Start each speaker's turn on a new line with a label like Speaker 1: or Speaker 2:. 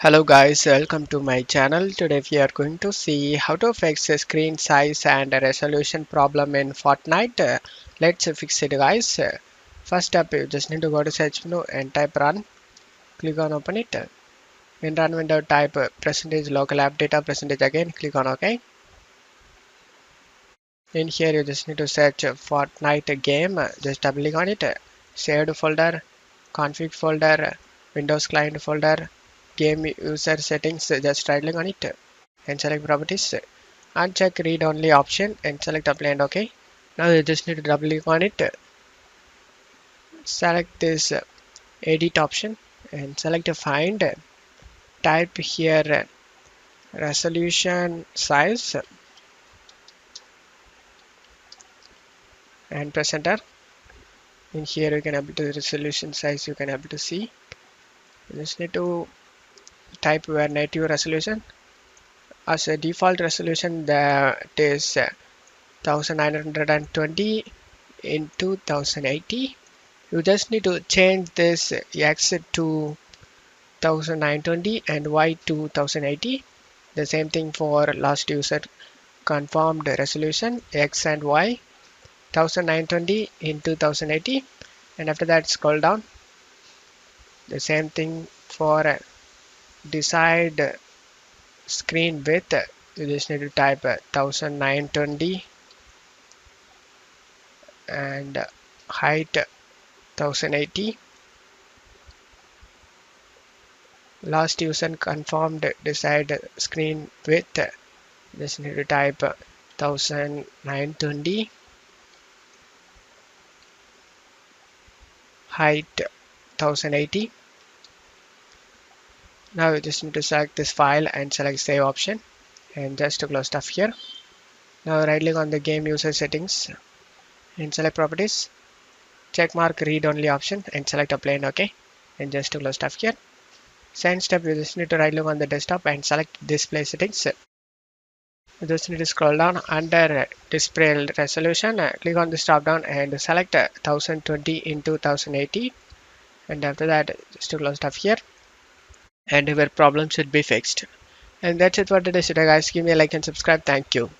Speaker 1: Hello guys, welcome to my channel. Today we are going to see how to fix a screen size and a resolution problem in Fortnite. Let's fix it guys. First up, you just need to go to search menu and type run. Click on open it. In run window type percentage local app data percentage again. Click on OK. In here you just need to search Fortnite game. Just double click on it. Saved folder, config folder, Windows client folder, game user settings. Just right click on it and select properties. Uncheck read only option and select apply and OK. Now you just need to double click on it. Select this edit option and select find. Type here resolution size and press enter. In here you can able to resolution size you can able to see. You just need to type where native resolution. As a default resolution that is 1920 into 1080. You just need to change this X to 1920 and Y to 1080. The same thing for last user confirmed resolution X and Y 1920 into 1080, and after that scroll down. The same thing for decide screen width. You just need to type 1920 and height 1080. Last user confirmed decide screen width. Just need to type 1920, height 1080. Now you just need to select this file and select save option and just to close stuff here. Now right click on the game user settings and select properties. Check mark read only option and select apply and OK, and just to close stuff here. Second step, you just need to right click on the desktop and select display settings. You just need to scroll down under display resolution, click on this drop down and select 1020 into 1080, and after that just to close stuff here, and your problem should be fixed. And that's it for today's video guys. Give me a like and subscribe. Thank you.